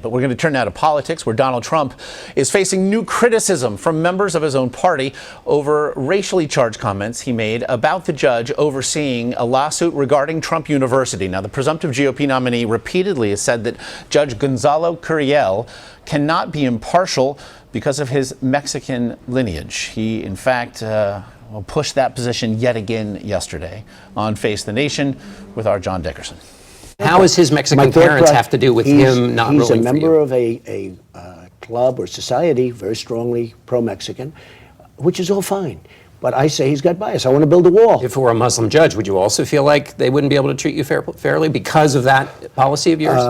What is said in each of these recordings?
But we're going to turn now to politics, where Donald Trump is facing new criticism from members of his own party over racially charged comments he made about the judge overseeing a lawsuit regarding Trump University. Now, the presumptive GOP nominee repeatedly has said that Judge Gonzalo Curiel cannot be impartial because of his Mexican lineage. He, in fact, pushed that position yet again yesterday on Face the Nation with our John Dickerson. How does his Mexican parents have to do with him not ruling for you? He's a member of a club or society very strongly pro-Mexican, which is all fine. But I say he's got bias. I want to build a wall. If it were a Muslim judge, would you also feel like they wouldn't be able to treat you fairly because of that policy of yours?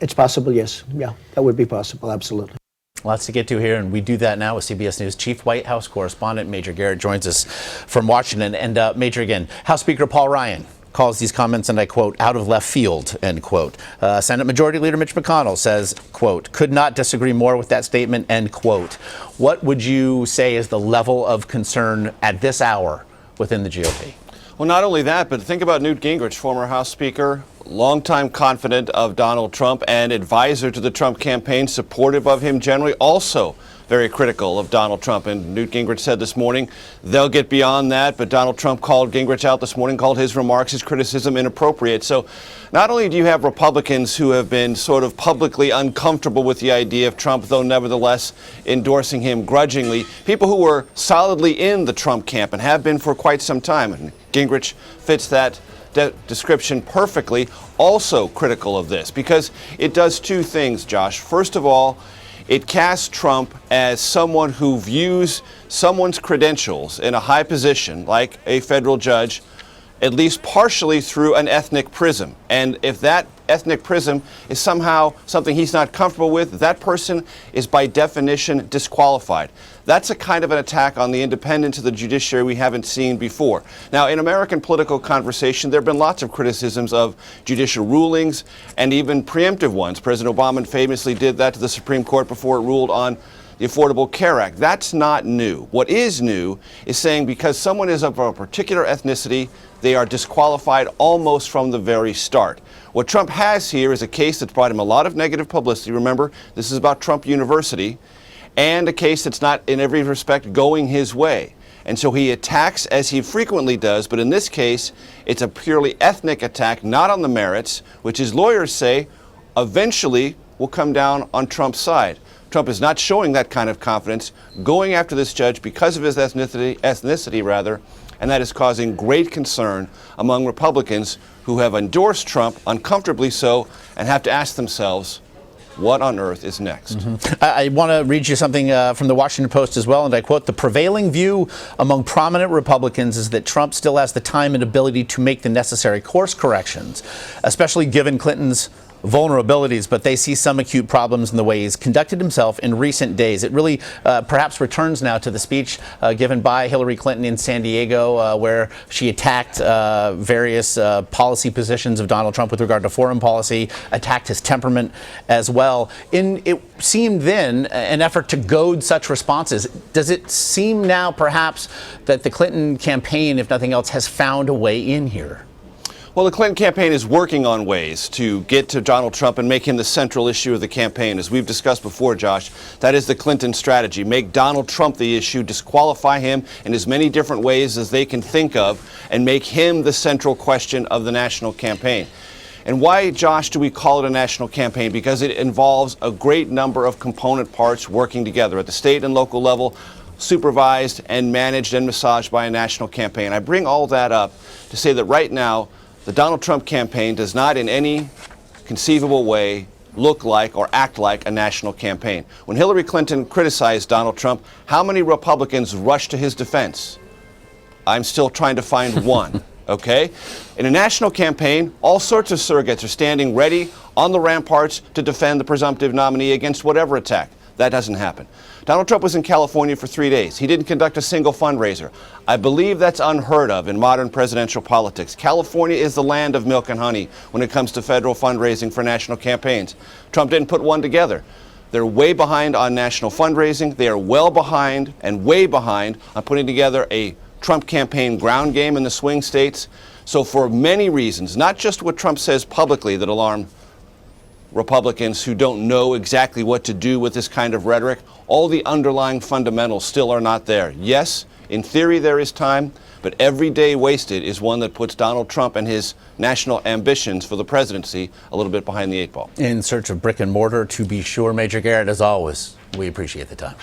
It's possible, yes. Yeah, that would be possible, absolutely. Lots to get to here, and we do that now with CBS News Chief White House Correspondent Major Garrett joins us from Washington. And Major, again, House Speaker Paul Ryan calls these comments, and I quote, out of left field, end quote. Senate Majority Leader Mitch McConnell says, quote, could not disagree more with that statement, end quote. What would you say is the level of concern at this hour within the GOP? Well, not only that, but think about Newt Gingrich, former House Speaker, longtime confidant of Donald Trump and advisor to the Trump campaign, supportive of him generally, also very critical of Donald Trump. And Newt Gingrich said this morning they'll get beyond that, but Donald Trump called Gingrich out this morning, called his remarks, his criticism inappropriate. So not only do you have Republicans who have been sort of publicly uncomfortable with the idea of Trump, though nevertheless endorsing him grudgingly, people who were solidly in the Trump camp and have been for quite some time, and Gingrich fits that description perfectly, also critical of this, because it does two things, Josh. First of all, it casts Trump as someone who views someone's credentials in a high position, like a federal judge, at least partially through an ethnic prism. And if that ethnic prism is somehow something he's not comfortable with, that person is by definition disqualified. That's a kind of an attack on the independence of the judiciary we haven't seen before. Now, in American political conversation, there have been lots of criticisms of judicial rulings and even preemptive ones. President Obama famously did that to the Supreme Court before it ruled on the Affordable Care Act. That's not new. What is new is saying because someone is of a particular ethnicity, they are disqualified almost from the very start. What Trump has here is a case that's brought him a lot of negative publicity. Remember, this is about Trump University, and a case that's not in every respect going his way. And so he attacks, as he frequently does, but in this case, it's a purely ethnic attack, not on the merits, which his lawyers say eventually will come down on Trump's side. Trump is not showing that kind of confidence, going after this judge because of his ethnicity, and that is causing great concern among Republicans who have endorsed Trump, uncomfortably so, and have to ask themselves, what on earth is next? I want to read you something from the Washington Post as well, and I quote, the prevailing view among prominent Republicans is that Trump still has the time and ability to make the necessary course corrections, especially given Clinton's vulnerabilities, but they see some acute problems in the way he's conducted himself in recent days. It really perhaps returns now to the speech given by Hillary Clinton in San Diego, where she attacked various policy positions of Donald Trump with regard to foreign policy, attacked his temperament as well. It seemed then an effort to goad such responses. Does it seem now perhaps that the Clinton campaign, if nothing else, has found a way in here? Well, the Clinton campaign is working on ways to get to Donald Trump and make him the central issue of the campaign. As we've discussed before, Josh, that is the Clinton strategy. Make Donald Trump the issue, disqualify him in as many different ways as they can think of, and make him the central question of the national campaign. And why, Josh, do we call it a national campaign? Because it involves a great number of component parts working together at the state and local level, supervised and managed and massaged by a national campaign. I bring all that up to say that right now, the Donald Trump campaign does not in any conceivable way look like or act like a national campaign. When Hillary Clinton criticized Donald Trump, how many Republicans rushed to his defense? I'm still trying to find one, okay? In a national campaign, all sorts of surrogates are standing ready on the ramparts to defend the presumptive nominee against whatever attack. That doesn't happen. Donald Trump was in California for 3 days. He didn't conduct a single fundraiser. I believe that's unheard of in modern presidential politics. California is the land of milk and honey when it comes to federal fundraising for national campaigns. Trump didn't put one together. They're way behind on national fundraising. They are well behind and way behind on putting together a Trump campaign ground game in the swing states. So for many reasons, not just what Trump says publicly that alarm Republicans who don't know exactly what to do with this kind of rhetoric, all the underlying fundamentals still are not there. Yes, in theory there is time, but every day wasted is one that puts Donald Trump and his national ambitions for the presidency a little bit behind the eight ball. In search of brick and mortar, to be sure. Major Garrett, as always, we appreciate the time.